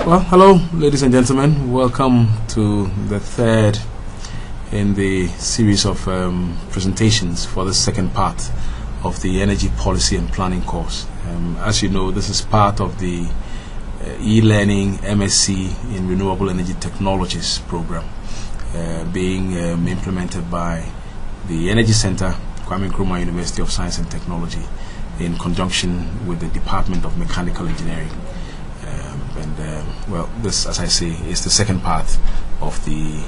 Well, hello, ladies and gentlemen. Welcome to the third in the series of presentations for the second part of the Energy Policy and Planning course. As you know, this is part of the e-learning MSc in Renewable Energy Technologies program being implemented by the Energy Center, Kwame Nkrumah University of Science and Technology, in conjunction with the Department of Mechanical Engineering. Well, this, as I say, is the second part of the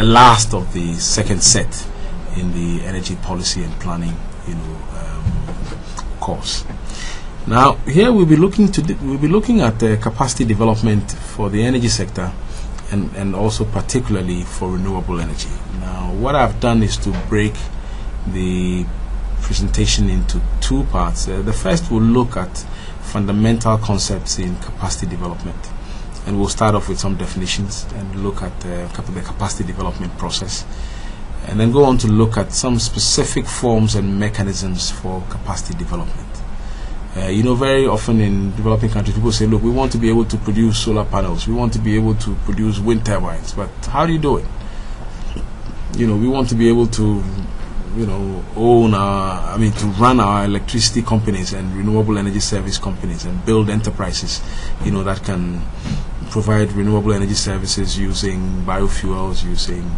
last of the second set in the Energy Policy and Planning, course. Now, here we'll be looking at capacity development for the energy sector, and also particularly for renewable energy. Now, what I've done is to break the presentation into two parts. The first will look at fundamental concepts in capacity development, and we'll start off with some definitions and look at the capacity development process, and then go on to look at some specific forms and mechanisms for capacity development. Very often in developing countries, people say, look, we want to be able to produce solar panels, we want to be able to produce wind turbines, but how do you do it? We want to be able to to run our electricity companies and renewable energy service companies and build enterprises, that can provide renewable energy services using biofuels, using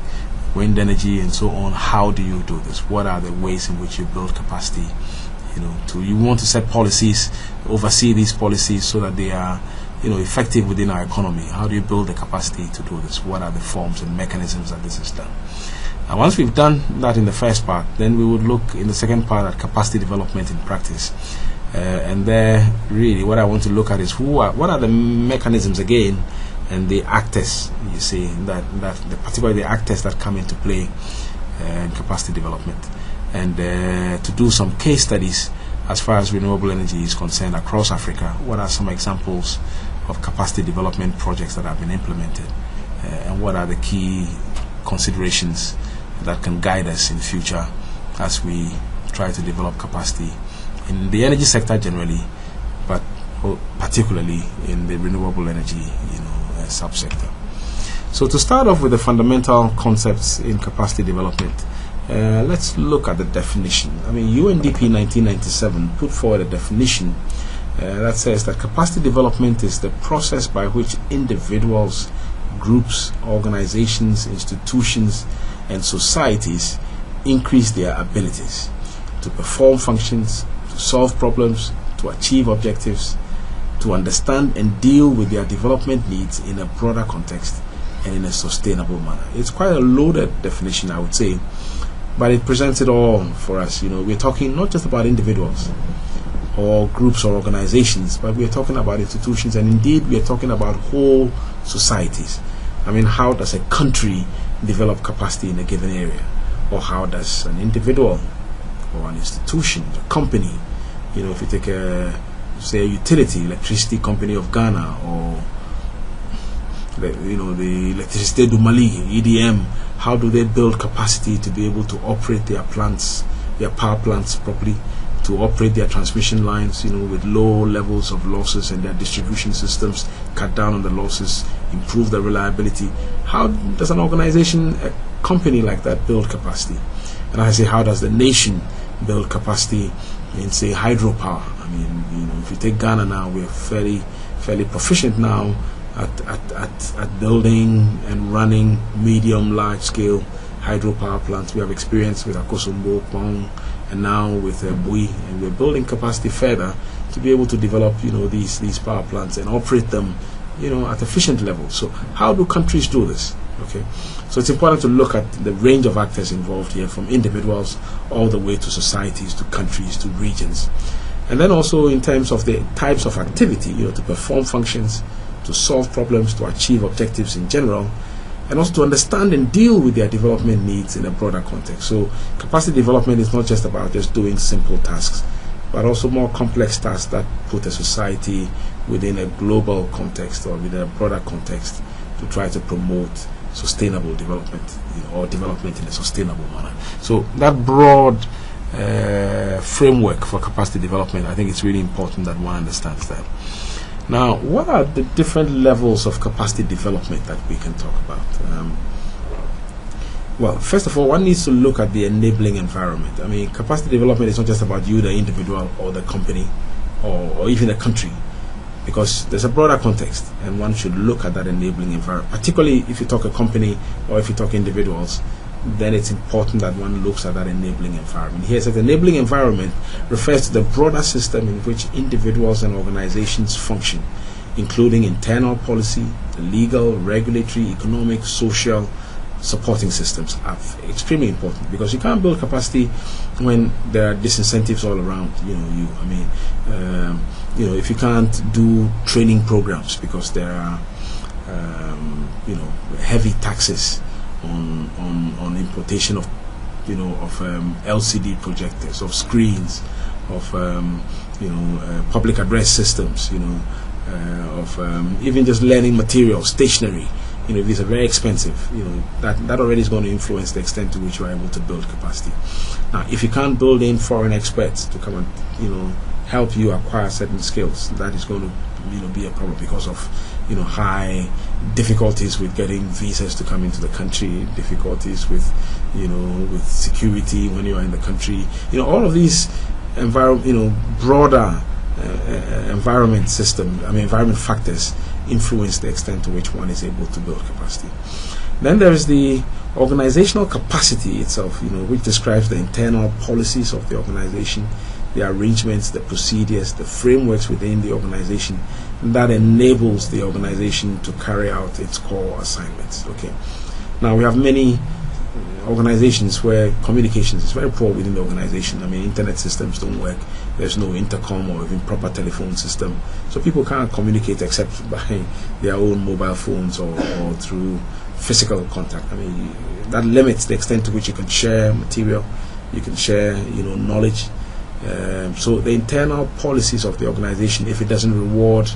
wind energy and so on. How do you do this? What are the ways in which you build capacity? You want to set policies, oversee these policies so that they are, effective within our economy. How do you build the capacity to do this? What are the forms and mechanisms that this is done? And once we've done that in the first part, then we would look in the second part at capacity development in practice. And there, really, what I want to look at is what are the mechanisms again, and the actors, particularly the actors that come into play in capacity development. And to do some case studies as far as renewable energy is concerned across Africa. What are some examples of capacity development projects that have been implemented? And what are the key considerations that can guide us in future as we try to develop capacity in the energy sector generally, but particularly in the renewable energy subsector. So to start off with the fundamental concepts in capacity development, let's look at the definition. UNDP 1997 put forward a definition that says that capacity development is the process by which individuals, groups, organizations, institutions, and societies increase their abilities to perform functions, to solve problems, to achieve objectives, to understand and deal with their development needs in a broader context and in a sustainable manner. It's quite a loaded definition, I would say, but it presents it all for us. We're talking not just about individuals or groups or organizations, but we're talking about institutions, and indeed we're talking about whole societies. How does a country develop capacity in a given area? Or how does an individual or an institution, a company, if you take a utility, electricity company of Ghana, or the Electricité du Mali, EDM, how do they build capacity to be able to operate their plants, their power plants properly, to operate their transmission lines, with low levels of losses, and their distribution systems, cut down on the losses, improve the reliability? How does an organization, a company like that, build capacity? And I say, how does the nation build capacity in, say, hydropower? If you take Ghana now, we're fairly proficient now at building and running medium, large scale hydropower plants. We have experience with Akosombo, Kwang, and now with Bui, and we're building capacity further to be able to develop these power plants and operate them at efficient levels. So how do countries do this? Okay, so it's important to look at the range of actors involved here, from individuals all the way to societies, to countries, to regions, and then also in terms of the types of activity, to perform functions, to solve problems, to achieve objectives in general, and also to understand and deal with their development needs in a broader context. So capacity development is not just about just doing simple tasks, but also more complex tasks that put a society within a global context or within a broader context to try to promote sustainable development, or development in a sustainable manner. So that broad framework for capacity development, I think it's really important that one understands that. Now, what are the different levels of capacity development that we can talk about? Well, first of all, one needs to look at the enabling environment. I mean, capacity development is not just about you, the individual, or the company, or even the country, because there's a broader context, and one should look at that enabling environment. Particularly if you talk a company or if you talk individuals, then it's important that one looks at that enabling environment. Here, the enabling environment refers to the broader system in which individuals and organizations function, including internal policy, the legal, regulatory, economic, social supporting systems are extremely important, because you can't build capacity when there are disincentives all around. If you can't do training programs because there are heavy taxes on importation of LCD projectors, of screens, of public address systems, of even just learning materials, stationery. These are very expensive. That already is going to influence the extent to which you are able to build capacity. Now, if you can't build in foreign experts to come and help you acquire certain skills, that is going to be a problem, because of high difficulties with getting visas to come into the country, difficulties with with security when you are in the country. All of these broader environment factors influence the extent to which one is able to build capacity. Then there is the organizational capacity itself, which describes the internal policies of the organization, the arrangements, the procedures, the frameworks within the organization that enables the organization to carry out its core assignments. Okay. Now, we have many organizations where communications is very poor within the organization. Internet systems don't work. There's no intercom or even proper telephone system, so people can't communicate except by their own mobile phones or through physical contact. That limits the extent to which you can share material, you can share knowledge. So the internal policies of the organization, if it doesn't reward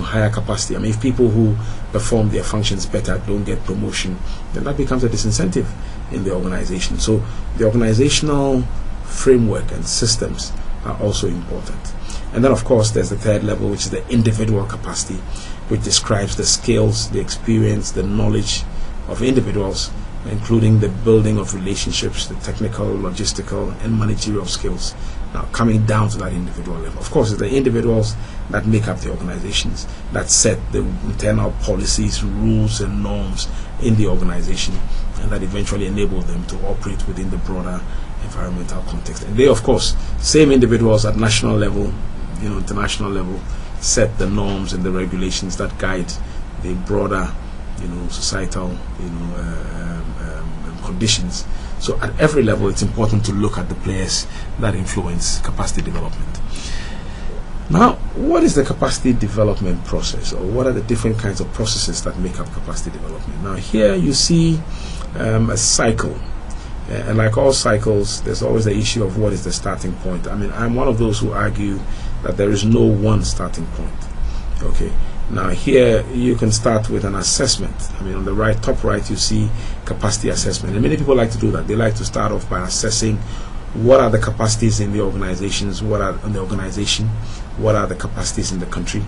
higher capacity, if people who perform their functions better don't get promotion, then that becomes a disincentive in the organization. So the organizational framework and systems are also important. And then, of course, there's the third level, which is the individual capacity, which describes the skills, the experience, the knowledge of individuals, including the building of relationships, the technical, logistical, and managerial skills. Now, coming down to that individual level. Of course, it's the individuals that make up the organizations, that set the internal policies, rules, and norms in the organization, and that eventually enable them to operate within the broader environmental context. And they, of course, same individuals at national level, international level, set the norms and the regulations that guide the broader, societal, conditions. So at every level, it's important to look at the players that influence capacity development. Now, what is the capacity development process, or what are the different kinds of processes that make up capacity development? Now, here you see a cycle. And like all cycles, there's always the issue of what is the starting point. I'm one of those who argue that there is no one starting point. Okay. Now here you can start with an assessment. On the top right, you see capacity assessment. And many people like to do that. They like to start off by assessing what are the capacities in the organizations, what are in the organization, what are the capacities in the country.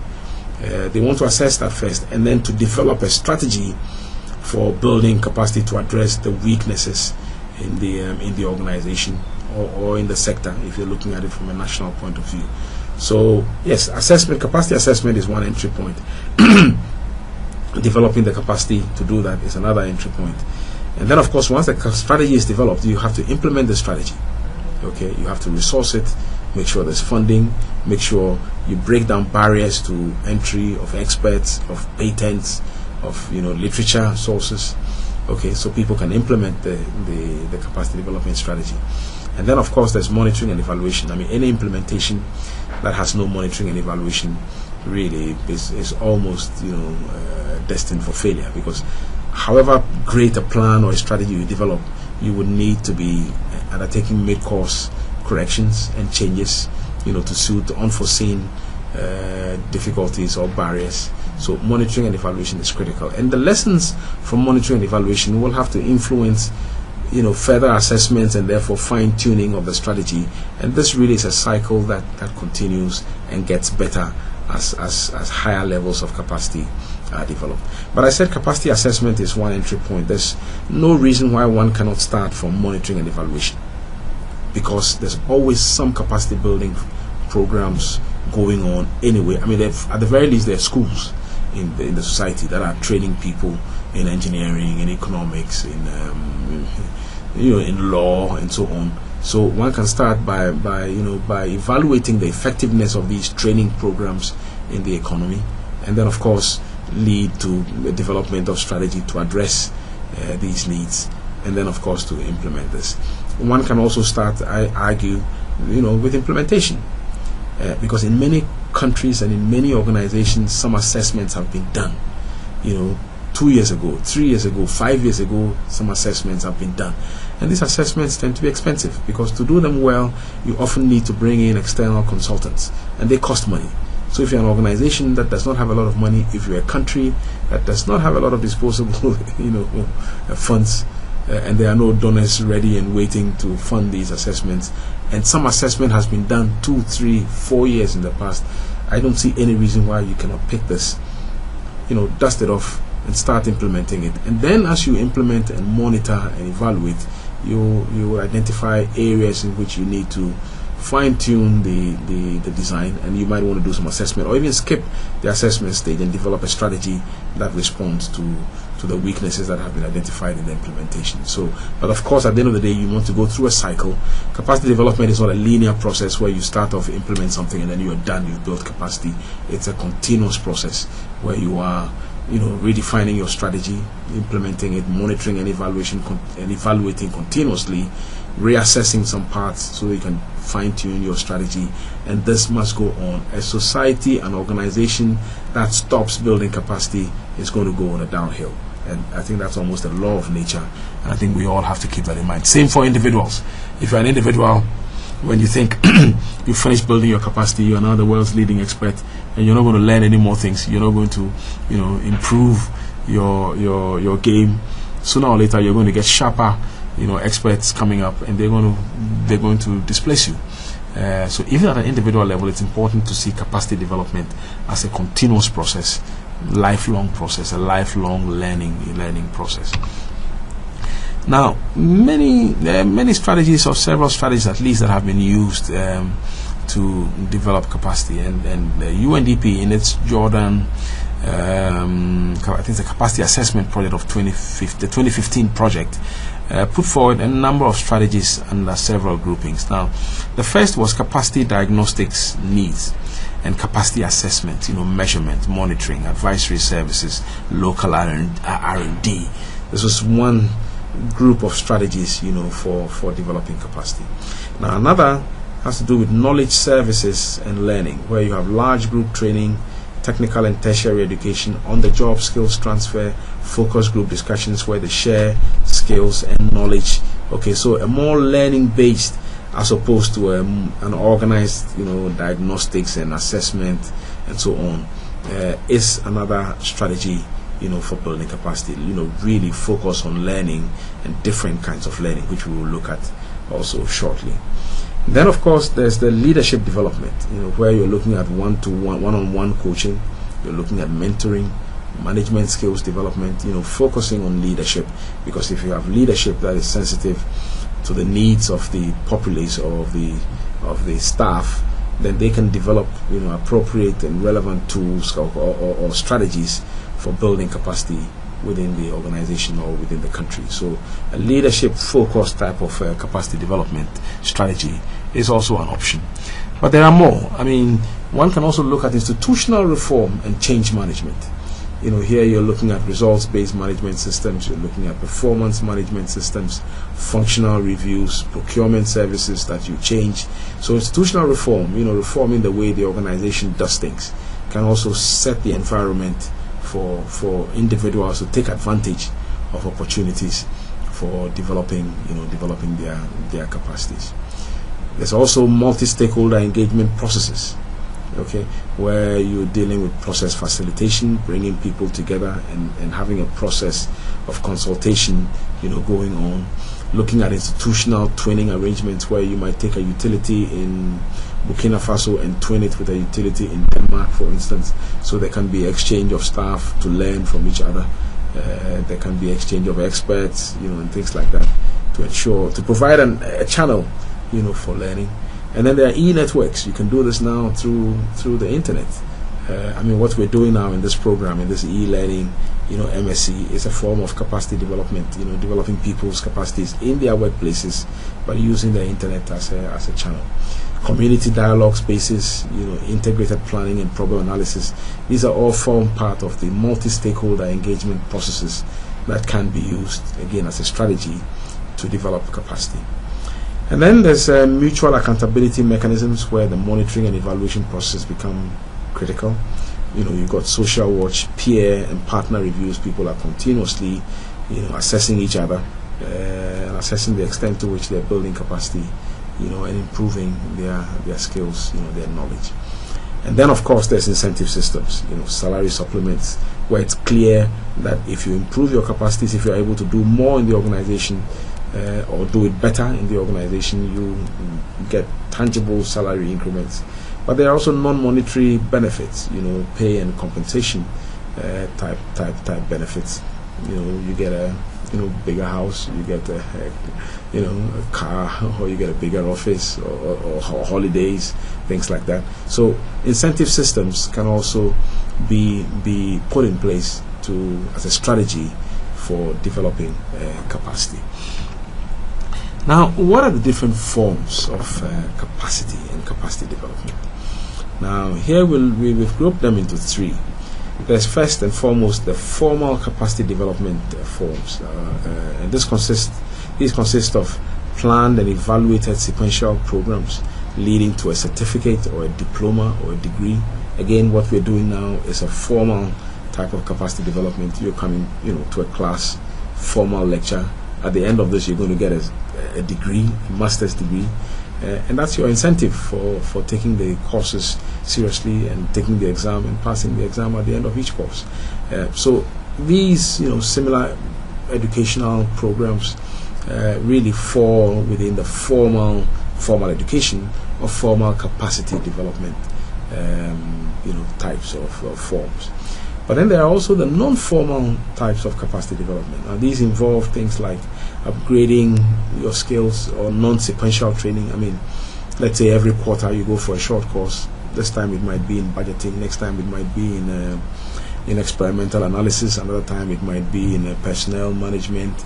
They want to assess that first, and then to develop a strategy for building capacity to address the weaknesses in the organization or in the sector, if you're looking at it from a national point of view. So yes, capacity assessment is one entry point. Developing the capacity to do that is another entry point. And then, of course, once the strategy is developed, you have to implement the strategy. Okay, you have to resource it, make sure there's funding, make sure you break down barriers to entry of experts, of patents, of literature sources. Okay, so people can implement the capacity development strategy. And then, of course, there's monitoring and evaluation. Any implementation that has no monitoring and evaluation really is almost destined for failure, because however great a plan or a strategy you develop, you would need to be undertaking mid-course corrections and changes to suit unforeseen difficulties or barriers. So monitoring and evaluation is critical, and the lessons from monitoring and evaluation will have to influence further assessments and therefore fine-tuning of the strategy. And this really is a cycle that continues and gets better as higher levels of capacity are developed. But I said capacity assessment is one entry point. There's no reason why one cannot start from monitoring and evaluation, because there's always some capacity building programs going on anyway. I mean, at the very least, there are schools in the society that are training people in engineering, in economics, in in law, and so on. So one can start by evaluating the effectiveness of these training programs in the economy, and then of course lead to the development of strategy to address these needs, and then of course to implement this. One can also start, I argue, with implementation, because in many countries and in many organizations, some assessments have been done. 2 years ago, 3 years ago, 5 years ago, some assessments have been done. And these assessments tend to be expensive, because to do them well, you often need to bring in external consultants, and they cost money. So if you're an organization that does not have a lot of money, if you're a country that does not have a lot of disposable funds, and there are no donors ready and waiting to fund these assessments, and some assessment has been done 2, 3, 4 years in the past, I don't see any reason why you cannot pick this, dust it off and start implementing it. And then as you implement and monitor and evaluate, you will identify areas in which you need to fine-tune the design, and you might want to do some assessment, or even skip the assessment stage and develop a strategy that responds to the weaknesses that have been identified in the implementation. But of course, at the end of the day, you want to go through a cycle. Capacity development is not a linear process where you start off, implement something, and then you are done, you've built capacity. It's a continuous process where you are redefining your strategy, implementing it, monitoring and evaluating continuously, reassessing some parts so that you can fine-tune your strategy. And this must go on. A society, an organization that stops building capacity is going to go on a downhill. And I think that's almost a law of nature, and I think we all have to keep that in mind. Same for individuals. If you're an individual, when you think you finished building your capacity, you are now the world's leading expert, and you're not going to learn any more things, you're not going to improve your game, sooner or later you're going to get sharper experts coming up, and they're going to displace you. So even at an individual level, it's important to see capacity development as a continuous process, lifelong process, a lifelong learning process. Now, many strategies, or several strategies at least, that have been used to develop capacity, and the UNDP in its Jordan, I think the capacity assessment project of 2015 project, put forward a number of strategies under several groupings. Now, the first was capacity diagnostics needs and capacity assessment, measurement, monitoring, advisory services, local R&D. This was one group of strategies, for developing capacity. Now, another has to do with knowledge services and learning, where you have large group training, technical and tertiary education, on-the-job skills transfer, focus group discussions where they share skills and knowledge. Okay, so a more learning-based as opposed to an organized, diagnostics and assessment and so on, is another strategy, for building capacity. Really focus on learning and different kinds of learning, which we will look at also shortly. Then, of course, there's the leadership development, where you're looking at one-on-one coaching, you're looking at mentoring, management skills development, focusing on leadership, because if you have leadership that is sensitive to the needs of the populace or of the staff, then they can develop, appropriate and relevant tools or strategies for building capacity within the organization or within the country. So a leadership focused type of capacity development strategy is also an option. But there are more. I mean, one can also look at institutional reform and change management. Here you're looking at results-based management systems, you're looking at performance management systems, functional reviews, procurement services that you change. So institutional reform, reforming the way the organization does things, can also set the environment for individuals to take advantage of opportunities for developing their capacities. There's also multi-stakeholder engagement processes, where you're dealing with process facilitation, bringing people together and having a process of consultation, going on. Looking at institutional twinning arrangements, where you might take a utility in Burkina Faso and twin it with a utility in Denmark, for instance, so there can be exchange of staff to learn from each other. There can be exchange of experts, and things like that, to provide a channel, for learning. And then there are e-networks. You can do this now through the internet. What we're doing now in this program, in this e-learning, MSc, is a form of capacity development. Developing people's capacities in their workplaces by using the internet as a channel. Community dialogue spaces, integrated planning and problem analysis. These are all form part of the multi-stakeholder engagement processes that can be used, again, as a strategy to develop capacity. And then there's mutual accountability mechanisms where the monitoring and evaluation process become critical. You've got social watch, peer and partner reviews. People are continuously, assessing each other and assessing the extent to which they're building capacity, and improving their skills, their knowledge. And then, of course, there's incentive systems, salary supplements, where it's clear that if you improve your capacities, if you're able to do more in the organization, or do it better in the organization, you get tangible salary increments. But there are also non-monetary benefits, pay and compensation type benefits. You get a bigger house, you get a car, or you get a bigger office, or holidays, things like that. So incentive systems can also be put in place as a strategy for developing capacity. Now, what are the different forms of capacity and capacity development? Now, here we've grouped them into three. There's first and foremost the formal capacity development forms, and these consist of planned and evaluated sequential programs leading to a certificate or a diploma or a degree. Again, what we're doing now is a formal type of capacity development. You're coming, to a class, formal lecture. At the end of this, you're going to get a degree, a master's degree, and that's your incentive for taking the courses seriously and taking the exam and passing the exam at the end of each course. So these, similar educational programs really fall within the formal education or formal capacity development, types of forms. But then there are also the non-formal types of capacity development. Now, these involve things like upgrading your skills or non-sequential training. Let's say every quarter you go for a short course. This time it might be in budgeting. Next time it might be in experimental analysis. Another time it might be in personnel management.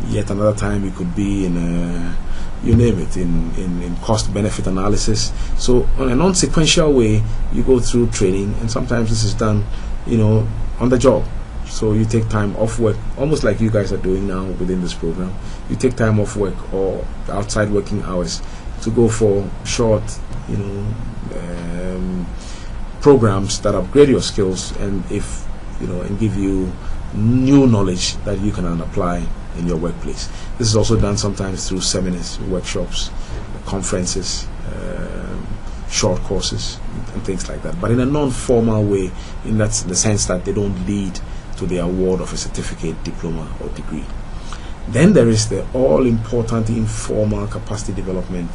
Yet another time it could be in you name it, in cost-benefit analysis. So on a non-sequential way, you go through training, and sometimes this is done on the job. So you take time off work, almost like you guys are doing now within this program. You take time off work or outside working hours to go for short, programs that upgrade your skills and and give you new knowledge that you can apply in your workplace. This is also done sometimes through seminars, workshops, conferences, short courses, and things like that. But in a non-formal way, in the sense that they don't lead to the award of a certificate, diploma, or degree. Then there is the all-important informal capacity development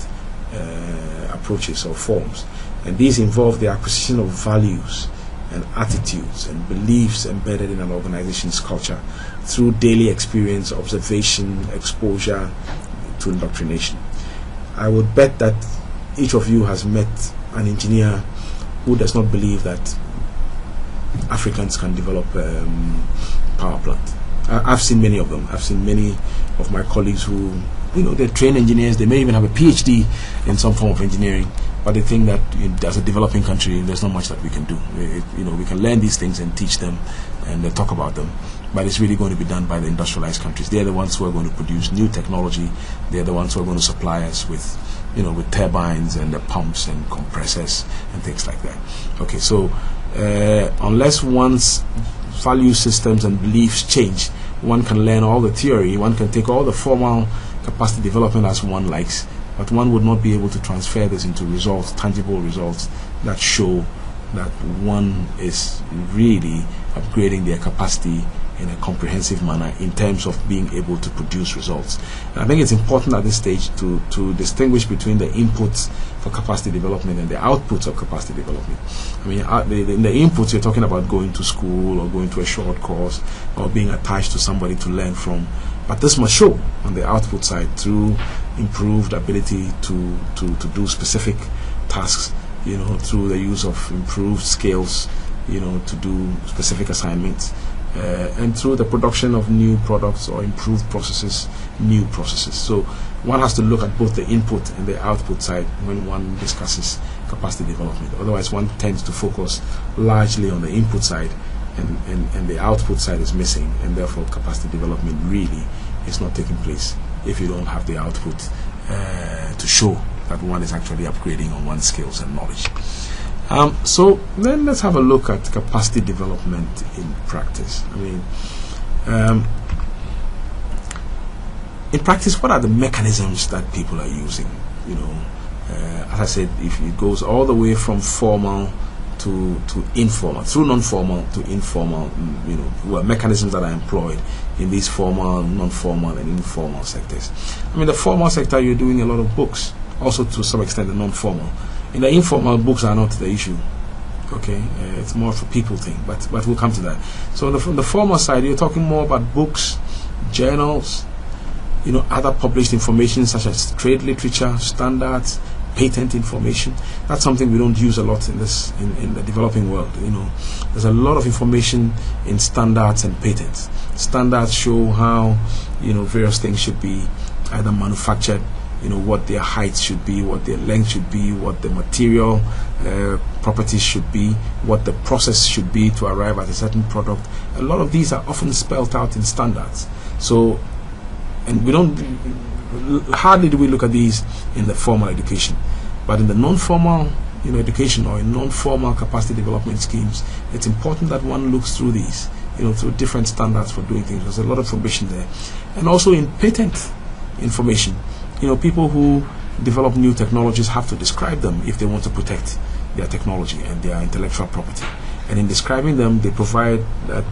approaches or forms, and these involve the acquisition of values and attitudes and beliefs embedded in an organization's culture through daily experience, observation, exposure to indoctrination. I would bet that each of you has met an engineer who does not believe that Africans can develop power plant. I've seen many of them. I've seen many of my colleagues who, they're trained engineers. They may even have a PhD in some form of engineering, but they think that as a developing country, there's not much that we can do. We can learn these things and teach them and talk about them, but it's really going to be done by the industrialized countries. They're the ones who are going to produce new technology. They're the ones who are going to supply us with turbines and the pumps and compressors and things like that. Okay, so unless one's value systems and beliefs change, one can learn all the theory, one can take all the formal capacity development as one likes, but one would not be able to transfer this into results, tangible results that show that one is really upgrading their capacity in a comprehensive manner in terms of being able to produce results. And I think it's important at this stage to distinguish between the inputs for capacity development and the outputs of capacity development. I mean, in the inputs, you're talking about going to school or going to a short course or being attached to somebody to learn from. But this must show on the output side through improved ability to do specific tasks, through the use of improved skills, to do specific assignments, and through the production of new products or improved processes, new processes. So one has to look at both the input and the output side when one discusses capacity development. Otherwise, one tends to focus largely on the input side, and the output side is missing, and therefore capacity development really is not taking place if you don't have the output to show that one is actually upgrading on one's skills and knowledge. So then let's have a look at capacity development in practice. I mean, in practice, what are the mechanisms that people are using? As I said, if it goes all the way from formal to informal, through non-formal to informal, mechanisms that are employed in these formal, non-formal, and informal sectors. I mean, the formal sector, you're doing a lot of books. Also, to some extent, the non-formal. In the informal, books are not the issue. Okay, it's more of a people thing, but we'll come to that. So on the formal side, you're talking more about books, journals, other published information such as trade literature, standards, patent information. That's something we don't use a lot in the developing world. There's a lot of information in standards and patents. Standards show how various things should be either manufactured, what their height should be, what their length should be, what the material properties should be, what the process should be to arrive at a certain product. A lot of these are often spelled out in standards. So, and hardly do we look at these in the formal education. But in the non-formal education or in non-formal capacity development schemes, it's important that one looks through these, through different standards for doing things. There's a lot of information there. And also in patent information, people who develop new technologies have to describe them if they want to protect their technology and their intellectual property. And in describing them, they provide a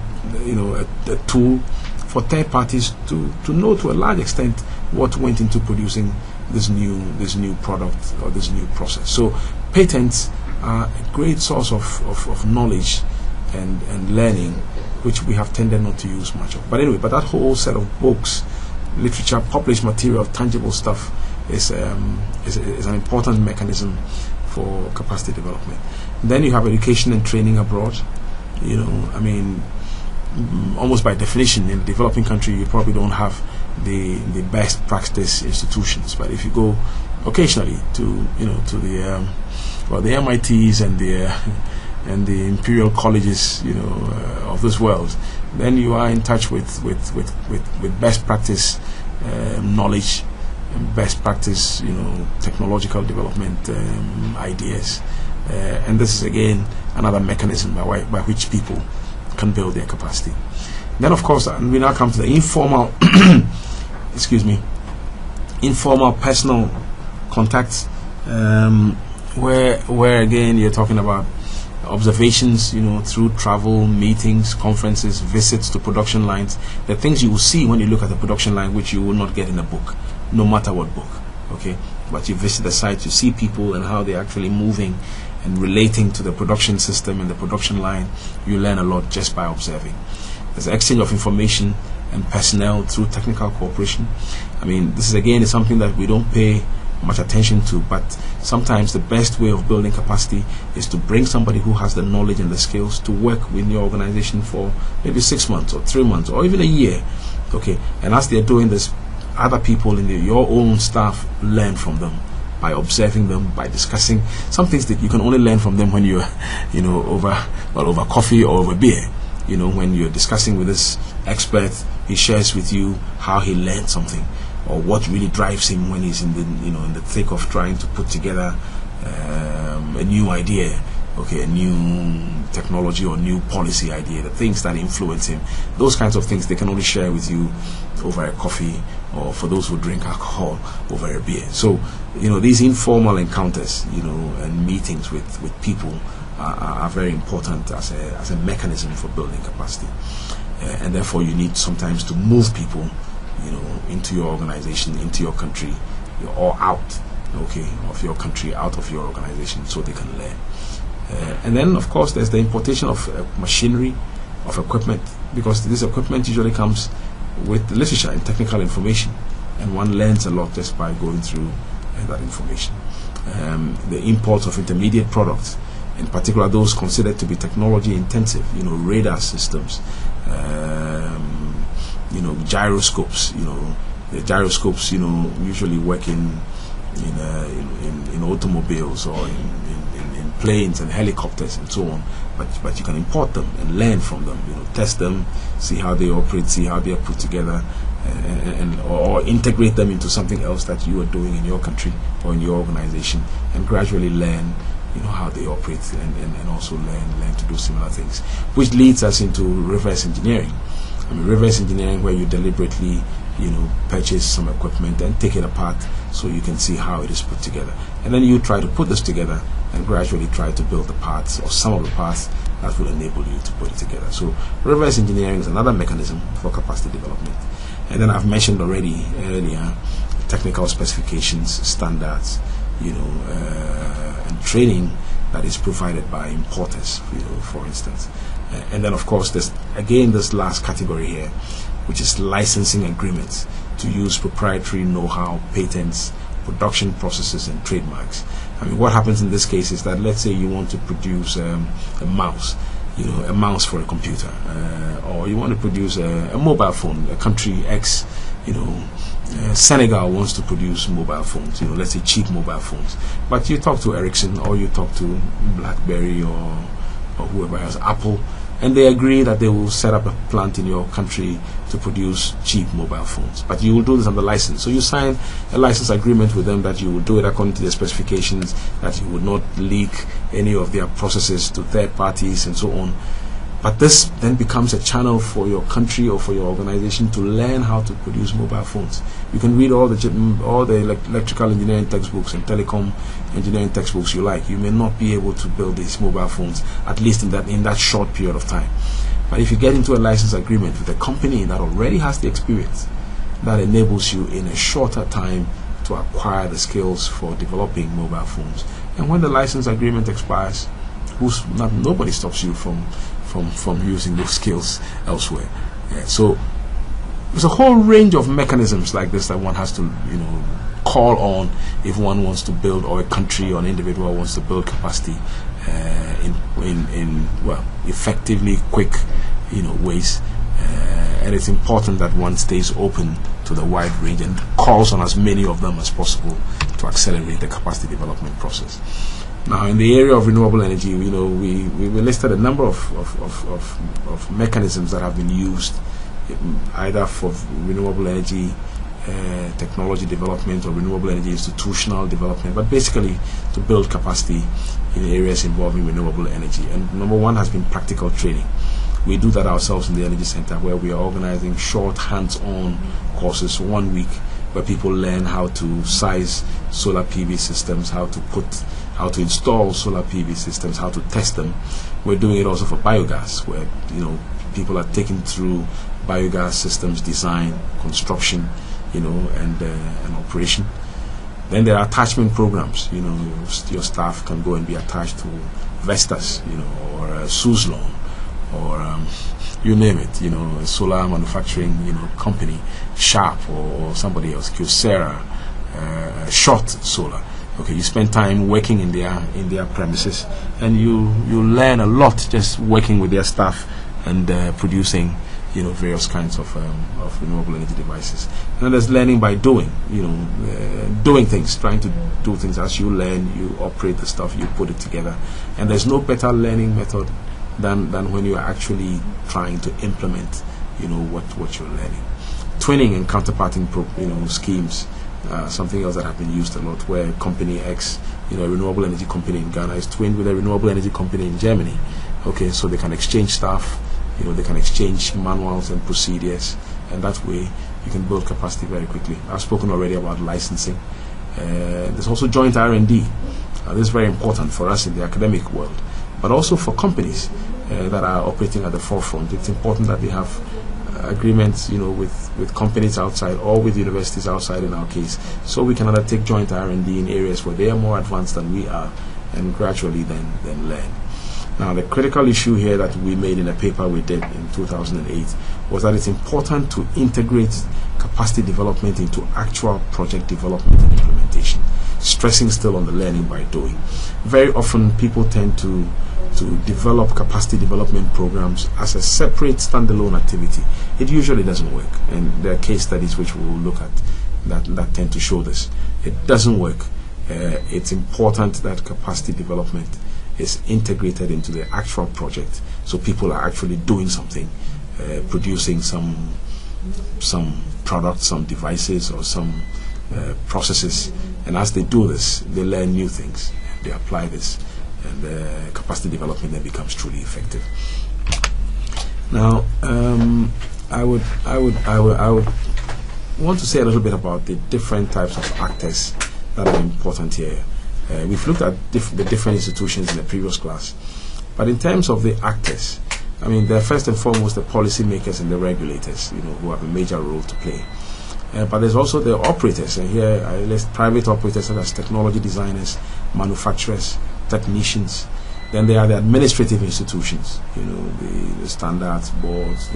tool for third parties to know to a large extent what went into producing this new product or this new process. So patents are a great source of knowledge and learning, which we have tended not to use much of. But anyway, that whole set of books, literature, published material, tangible stuff is an important mechanism for capacity development. Then you have education and training abroad. Almost by definition, in a developing country, you probably don't have the best practice institutions. But if you go occasionally to the MITs and the imperial colleges of this world, then you are in touch with best practice knowledge, and best practice technological development ideas, and this is again another mechanism by which people can build their capacity. Then of course we now come to the informal informal personal contacts, where again you're talking about observations, through travel, meetings, conferences, visits to production lines, the things you will see when you look at the production line which you will not get in a book, no matter what book. Okay, but you visit the site, you see people and how they're actually moving and relating to the production system and the production line. You learn a lot just by observing. There's exchange of information and personnel through technical cooperation. I mean, this is again is something that we don't pay much attention to, but sometimes the best way of building capacity is to bring somebody who has the knowledge and the skills to work with your organization for maybe 6 months or 3 months or even a year. Okay, and as they're doing this, other people in your own staff learn from them by observing them, by discussing some things that you can only learn from them when you're over coffee or over beer. When you're discussing with this expert, he shares with you how he learned something or what really drives him when he's in the thick of trying to put together a new idea, a new technology or new policy idea, the things that influence him. Those kinds of things they can only share with you over a coffee, or for those who drink alcohol, over a beer. So these informal encounters and meetings with people are very important as a mechanism for building capacity. and therefore you need sometimes to move people, into your organization, into your country, or out, of your country, out of your organization, so they can learn. And then, of course, there's the importation of machinery, of equipment, because this equipment usually comes with literature and technical information, and one learns a lot just by going through that information. The import of intermediate products, in particular those considered to be technology intensive, radar systems, gyroscopes. The gyroscopes, usually work in automobiles or in planes and helicopters and so on. But you can import them and learn from them. Test them, see how they operate, see how they are put together, or integrate them into something else that you are doing in your country or in your organization, and gradually learn how they operate, and also learn to do similar things, which leads us into reverse engineering. Reverse engineering, where you deliberately purchase some equipment and take it apart so you can see how it is put together, and then you try to put this together and gradually try to build the parts or some of the parts that will enable you to put it together. So reverse engineering is another mechanism for capacity development. And then I've mentioned already earlier technical specifications, standards, and training that is provided by importers, for instance. And then, of course, there's again this last category here, which is licensing agreements to use proprietary know-how, patents, production processes, and trademarks. What happens in this case is that, let's say you want to produce a mouse, a mouse for a computer, or you want to produce a mobile phone. A country X, Senegal wants to produce mobile phones, let's say cheap mobile phones. But you talk to Ericsson, or you talk to BlackBerry, or whoever else, Apple, and they agree that they will set up a plant in your country to produce cheap mobile phones. But you will do this under license. So you sign a license agreement with them that you will do it according to their specifications, that you would not leak any of their processes to third parties and so on. But this then becomes a channel for your country or for your organization to learn how to produce mobile phones. You can read all the electrical engineering textbooks and telecom engineering textbooks you like. You may not be able to build these mobile phones, at least in that short period of time. But if you get into a license agreement with a company that already has the experience, that enables you in a shorter time to acquire the skills for developing mobile phones. And when the license agreement expires, nobody stops you from using those skills elsewhere. So there's a whole range of mechanisms like this that one has to call on if one wants to build, or a country or an individual wants to build capacity in effectively quick ways. And it's important that one stays open to the wide range and calls on as many of them as possible to accelerate the capacity development process. Now, in the area of renewable energy, we listed a number of mechanisms that have been used, either for renewable energy technology development or renewable energy institutional development, but basically to build capacity in areas involving renewable energy. And number one has been practical training. We do that ourselves in the Energy Center, where we are organizing short hands-on courses 1 week, where people learn how to size solar PV systems, how to install solar PV systems, how to test them. We're doing it also for biogas, where people are taken through biogas systems design, construction, and operation. Then there are attachment programs. Your staff can go and be attached to Vestas, or Suzlon, or you name it. A solar manufacturing, company, Sharp, or somebody else, Kyocera, Short Solar. Okay, you spend time working in their premises, and you learn a lot just working with their staff and producing various kinds of renewable energy devices. And then there's learning by doing, doing things, trying to do things. As you learn, you operate the stuff, you put it together, and there's no better learning method than when you are actually trying to implement what you're learning. Twinning and counterparting schemes. Something else that have been used a lot, where company X, a renewable energy company in Ghana, is twinned with a renewable energy company in Germany. Okay, so they can exchange staff, they can exchange manuals and procedures, and that way you can build capacity very quickly. I've spoken already about licensing. There's also joint R&D. This is very important for us in the academic world, but also for companies. that are operating at the forefront. It's important that they have agreements, with companies outside or with universities outside in our case, so we can undertake joint R&D in areas where they are more advanced than we are, and gradually then learn. Now, the critical issue here that we made in a paper we did in 2008 was that it's important to integrate capacity development into actual project development and implementation, stressing still on the learning by doing. Very often people tend to develop capacity development programs as a separate standalone activity. It usually doesn't work, and there are case studies which we will look at that tend to show this. It doesn't work. It's important that capacity development is integrated into the actual project, so people are actually doing something, producing some products, some devices, or some processes, and as they do this, they learn new things, they apply this, and capacity development then becomes truly effective. Now, I would want to say a little bit about the different types of actors that are important here. We've looked at the different institutions in the previous class, but in terms of the actors, I mean, they're first and foremost the policymakers and the regulators, who have a major role to play. But there's also the operators, and here I list private operators such as technology designers, manufacturers, technicians. Then there are the administrative institutions, the standards boards,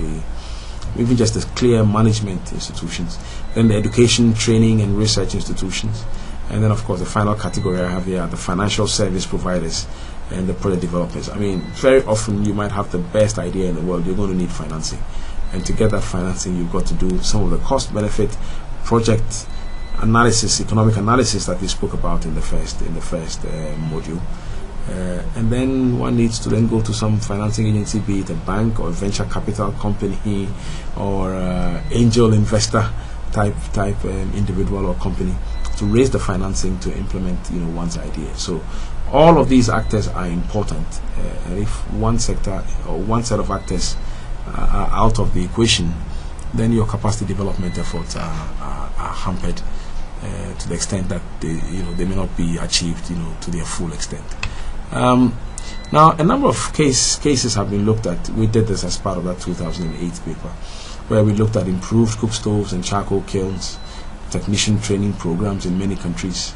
even just the clear management institutions. Then the education, training, and research institutions. And then, of course, the final category I have here are the financial service providers and the project developers. I mean, very often you might have the best idea in the world. You're going to need financing. And to get that financing, you've got to do some of the cost-benefit project analysis, economic analysis that we spoke about in the first module. And then one needs to then go to some financing agency, be it a bank or a venture capital company or angel investor type individual or company, to raise the financing to implement one's idea. So all of these actors are important, and if one sector or one set of actors are out of the equation, then your capacity development efforts are hampered to the extent that they may not be achieved to their full extent. Now, a number of cases have been looked at. We did this as part of that 2008 paper, where we looked at improved cook stoves and charcoal kilns, technician training programs in many countries.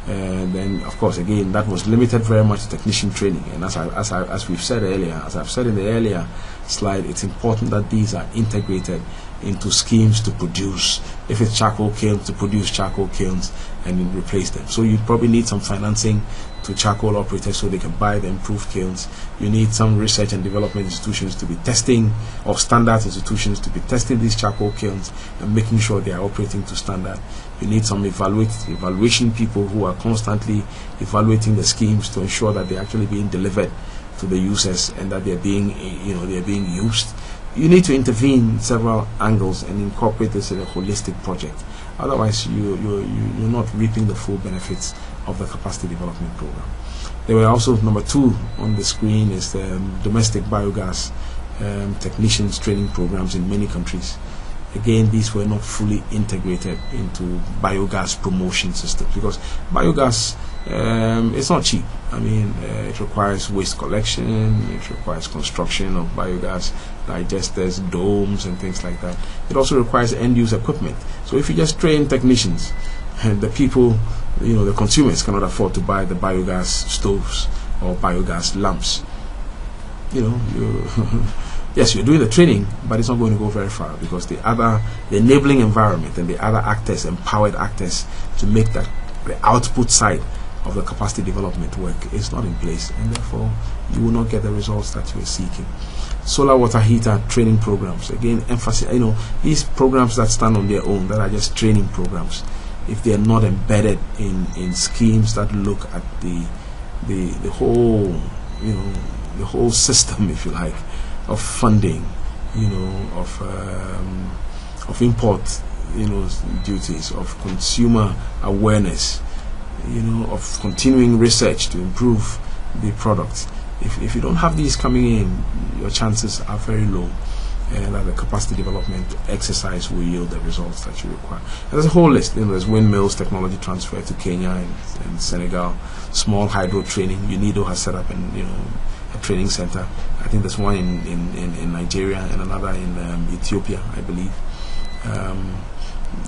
Then, of course, again, that was limited very much to technician training. And as we've said earlier, as I've said in the earlier slide, it's important that these are integrated into schemes to produce. If it's charcoal kilns, to produce charcoal kilns and then replace them. So you probably need some financing to charcoal operators so they can buy the improved kilns. You need some research and development institutions to be testing, or standards institutions to be testing these charcoal kilns and making sure they are operating to standard. You need some evaluation people who are constantly evaluating the schemes to ensure that they're actually being delivered to the users and that they're being used. You need to intervene in several angles and incorporate this in a holistic project. Otherwise, you're not reaping the full benefits of the capacity development program. There were also, number 2 on the screen, is the domestic biogas technicians training programs in many countries. Again, these were not fully integrated into biogas promotion systems, because biogas, it's not cheap. I mean, it requires waste collection, it requires construction of biogas digesters, domes, and things like that. It also requires end-use equipment. So if you just train technicians, and the people, the consumers cannot afford to buy the biogas stoves or biogas lamps, yes, you're doing the training, but it's not going to go very far, because the enabling environment and the other actors, empowered actors, to make the output side of the capacity development work is not in place, and therefore you will not get the results that you are seeking. Solar water heater training programs, again, emphasis, these programs that stand on their own, that are just training programs, if they are not embedded in schemes that look at the whole, the whole system, if you like, of funding, of import, duties, of consumer awareness, of continuing research to improve the products. If you don't have these coming in, your chances are very low that the capacity development exercise will yield the results that you require. And there's a whole list. There's windmills, technology transfer to Kenya and Senegal, small hydro training. UNIDO has set up training center. I think there's one in Nigeria and another in Ethiopia, I believe.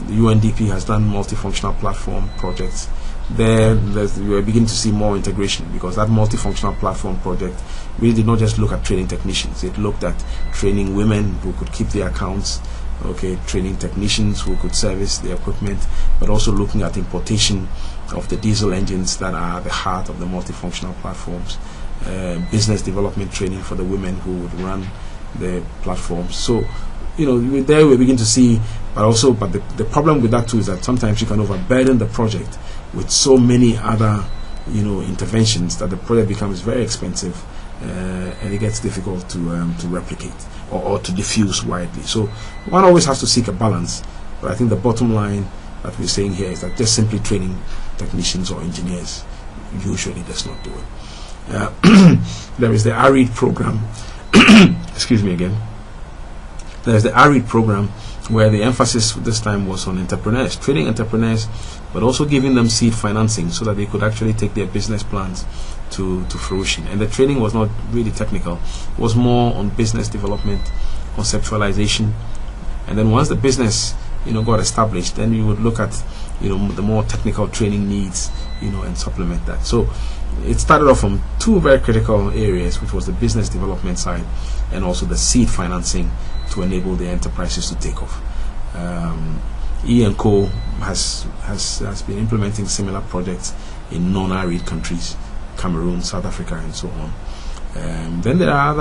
The UNDP has done multifunctional platform projects. We are beginning to see more integration, because that multifunctional platform project really did not just look at training technicians. It looked at training women who could keep their accounts, training technicians who could service the equipment, but also looking at importation of the diesel engines that are the heart of the multifunctional platforms, business development training for the women who would run the platforms. So, there we begin to see, but the problem with that too is that sometimes you can overburden the project with so many other, interventions, that the project becomes very expensive, and it gets difficult to replicate or to diffuse widely. So one always has to seek a balance. But I think the bottom line that we're saying here is that just simply training technicians or engineers usually does not do it. There is the AREAD program. Excuse me again. There's the AREAD program, where the emphasis this time was on entrepreneurs, training entrepreneurs, but also giving them seed financing so that they could actually take their business plans to fruition. And the training was not really technical. It was more on business development, conceptualization. And then once the business, got established, then you would look at, the more technical training needs, and supplement that. So it started off from two very critical areas, which was the business development side and also the seed financing to enable the enterprises to take off. E&Co has been implementing similar projects in non-AREAD countries, Cameroon, South Africa, and so on. Then there are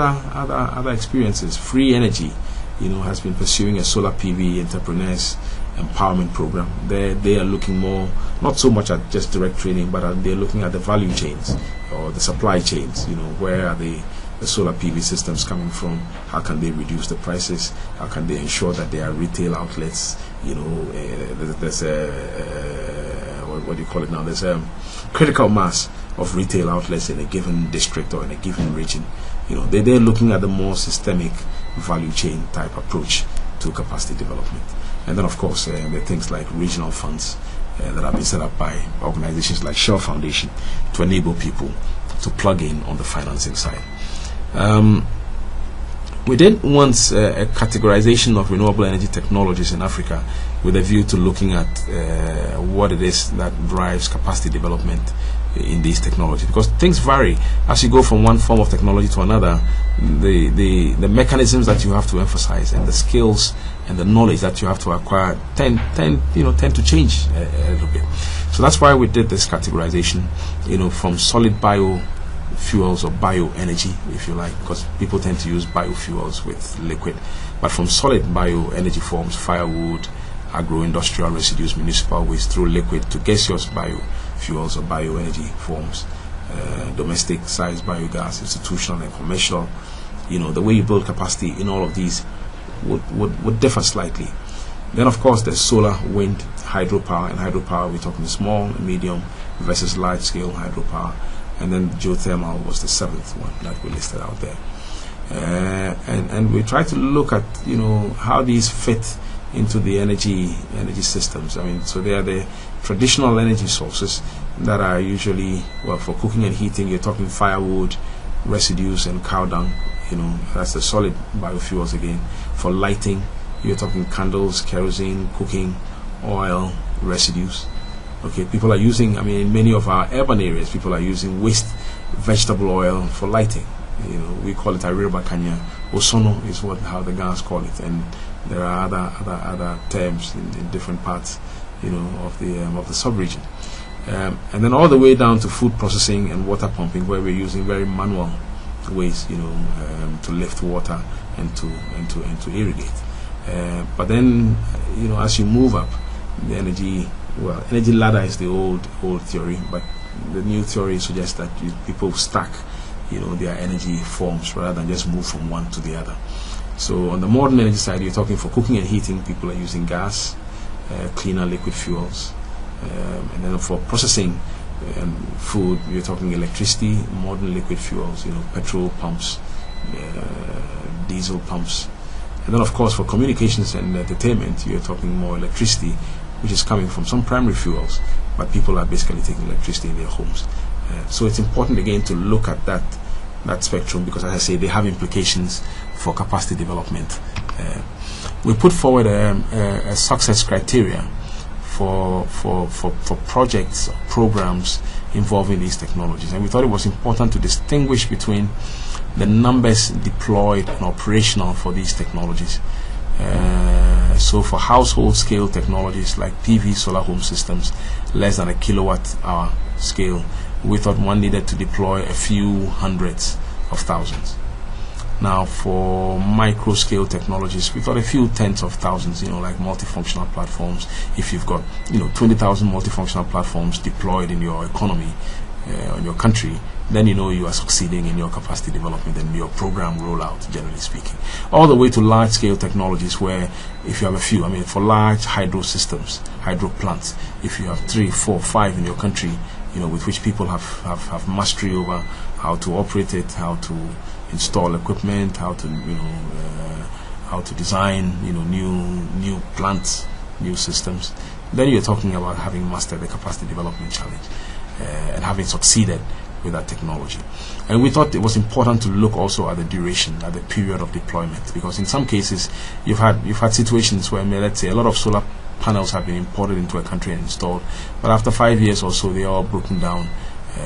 other experiences. Free Energy, has been pursuing a solar PV entrepreneurs empowerment program. They are looking more, not so much at just direct training, but they're looking at the value chains or the supply chains. Where are the solar PV systems coming from? How can they reduce the prices? How can they ensure that there are retail outlets? There's what do you call it now? There's a critical mass of retail outlets in a given district or in a given region. They're looking at the more systemic value chain type approach to capacity development. And then, of course, there are things like regional funds that have been set up by organizations like Shell Foundation to enable people to plug in on the financing side. We did once a categorization of renewable energy technologies in Africa with a view to looking at what it is that drives capacity development in these technologies, because things vary as you go from one form of technology to another. The mechanisms that you have to emphasize and the skills and the knowledge that you have to acquire tend to change a little bit. So that's why we did this categorization, from solid biofuels or bioenergy, if you like, because people tend to use biofuels with liquid, but from solid bioenergy forms, firewood, agro-industrial residues, municipal waste, through liquid to gaseous biofuels or bioenergy forms, domestic size biogas, institutional and commercial. The way you build capacity in all of these would differ slightly. Then, of course, there's solar, wind, hydropower, and hydropower we're talking small, medium versus large scale hydropower. And then geothermal was the seventh one that we listed out there. And we try to look at how these fit into the energy systems. So they are the traditional energy sources that are usually, for cooking and heating, you're talking firewood, residues, and cow dung. That's the solid biofuels again. For lighting, you're talking candles, kerosene, cooking, oil, residues. People are using, in many of our urban areas, people are using waste vegetable oil for lighting. We call it Ariba Kanya. Osono is how the Ghanaians call it, and there are other terms in different parts, of the sub-region. And then all the way down to food processing and water pumping, where we're using very manual ways, to lift water and to irrigate. But then, as you move up, the energy ladder is the old theory, but the new theory suggests that people stack, their energy forms rather than just move from one to the other. So on the modern energy side, you're talking for cooking and heating, people are using gas, cleaner liquid fuels, and then for processing food, you're talking electricity, modern liquid fuels, petrol pumps, diesel pumps. And then, of course, for communications and entertainment, you're talking more electricity, which is coming from some primary fuels, but people are basically taking electricity in their homes. So it's important, again, to look at that that spectrum, because as I say, they have implications for capacity development. We put forward a success criteria for projects, programs involving these technologies, and we thought it was important to distinguish between the numbers deployed and operational for these technologies. So for household scale technologies like PV solar home systems, less than a kilowatt hour scale, we thought one needed to deploy a few hundreds of thousands. Now for micro scale technologies, we thought a few tens of thousands, like multifunctional platforms. If you've got 20,000 multifunctional platforms deployed in your economy, in your country, then you are succeeding in your capacity development and your program rollout, generally speaking. All the way to large scale technologies, where if you have a few, for large hydro systems, hydro plants, if you have 3, 4, 5 in your country, with which people have mastery over how to operate it, how to install equipment, how to design new plants, new systems, then you're talking about having mastered the capacity development challenge and having succeeded with that technology. And we thought it was important to look also at the duration, at the period of deployment, because in some cases you've had situations where, let's say, a lot of solar panels have been imported into a country and installed, but after 5 years or so they are all broken down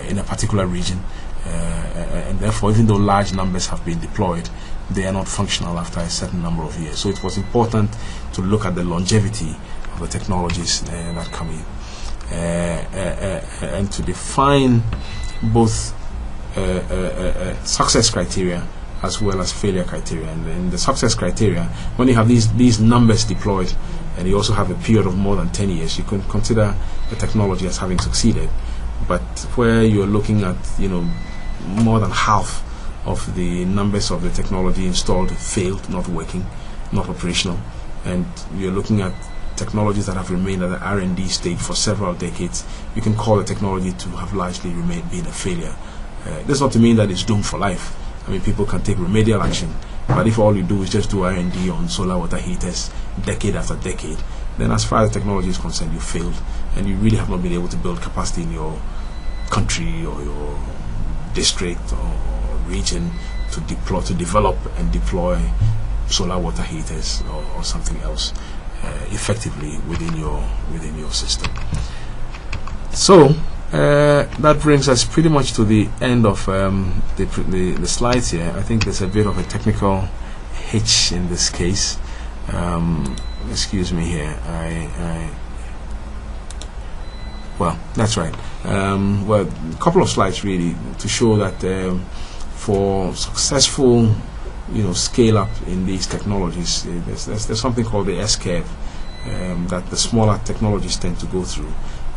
in a particular region, and therefore, even though large numbers have been deployed, they are not functional after a certain number of years. So it was important to look at the longevity of the technologies that come in, and to define both success criteria as well as failure criteria. And in the success criteria, when you have these numbers deployed and you also have a period of more than 10 years, you can consider the technology as having succeeded. But where you're looking at more than half of the numbers of the technology installed failed, not working, not operational, and you're looking at technologies that have remained at the R&D stage for several decades, you can call the technology to have largely been a failure. That's not to mean that it's doomed for life. People can take remedial action, but if all you do is just do R&D on solar water heaters decade after decade, then as far as technology is concerned, you failed, and you really have not been able to build capacity in your country or your district or region to develop and deploy solar water heaters or something else effectively within your system. So that brings us pretty much to the end of the slides here. I think there's a bit of a technical hitch in this case. Excuse me here. Well, that's right. Well, a couple of slides really to show that for successful scale up in these technologies, there's something called the S-curve that the smaller technologies tend to go through,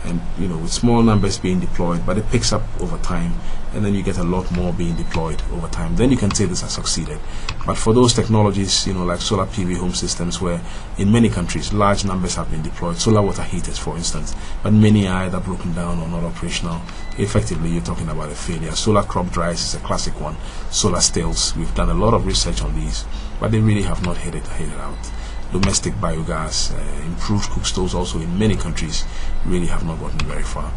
and with small numbers being deployed, but it picks up over time, and then you get a lot more being deployed over time. Then you can say this has succeeded. But for those technologies, like solar PV home systems, where in many countries large numbers have been deployed, solar water heaters for instance, but many are either broken down or not operational, effectively you're talking about a failure. Solar crop dryers is a classic one. Solar stills, we've done a lot of research on these, but they really have not hit it out. Domestic biogas, improved cook stoves also in many countries really have not gotten very far.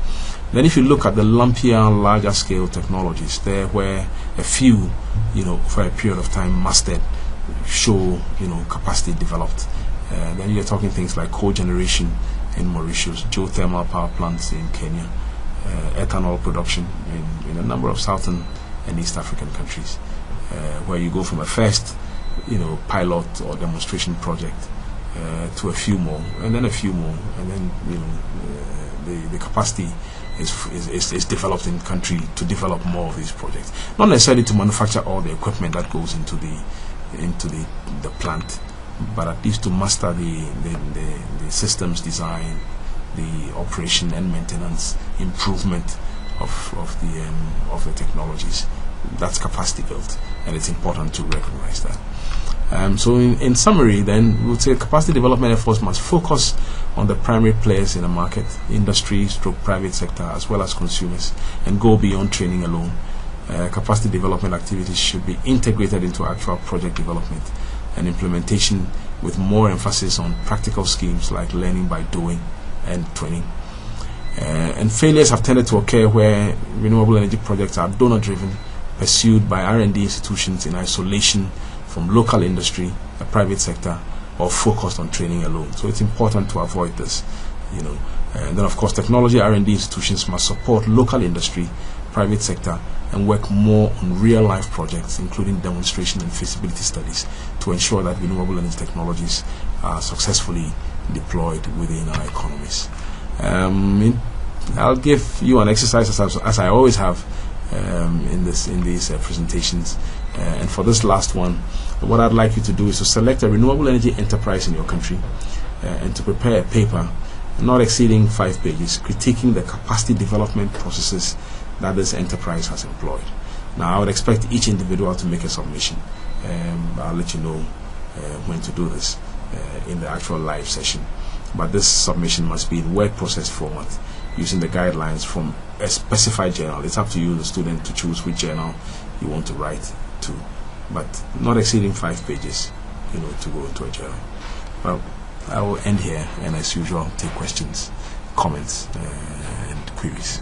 Then if you look at the lumpier, larger scale technologies, there where a few, for a period of time mastered, show, capacity developed, then you're talking things like cogeneration in Mauritius, geothermal power plants in Kenya, ethanol production in a number of southern and East African countries, where you go from a first pilot or demonstration project to a few more, and then a few more, and then the capacity is developed in country to develop more of these projects. Not necessarily to manufacture all the equipment that goes into the plant, but at least to master the systems design, the operation and maintenance, improvement of the technologies. That's capacity built, and it's important to recognize that. So in summary then, we would say capacity development efforts must focus on the primary players in the market, industry, private sector, as well as consumers, and go beyond training alone. Capacity development activities should be integrated into actual project development and implementation, with more emphasis on practical schemes like learning by doing and training. And failures have tended to occur where renewable energy projects are donor driven, pursued by R&D institutions in isolation from local industry, the private sector, or focused on training alone. So it's important to avoid this, And then, of course, technology R&D institutions must support local industry, private sector, and work more on real-life projects, including demonstration and feasibility studies, to ensure that renewable energy technologies are successfully deployed within our economies. I'll give you an exercise, as I always have in these presentations. And for this last one, what I'd like you to do is to select a renewable energy enterprise in your country and to prepare a paper not exceeding 5 pages, critiquing the capacity development processes that this enterprise has employed. Now, I would expect each individual to make a submission. I'll let you know when to do this in the actual live session. But this submission must be in word processed format, using the guidelines from a specified journal. It's up to you, the student, to choose which journal you want to write to, but not exceeding 5 pages, to go into a journal. Well, I will end here, and as usual, take questions, comments, and queries.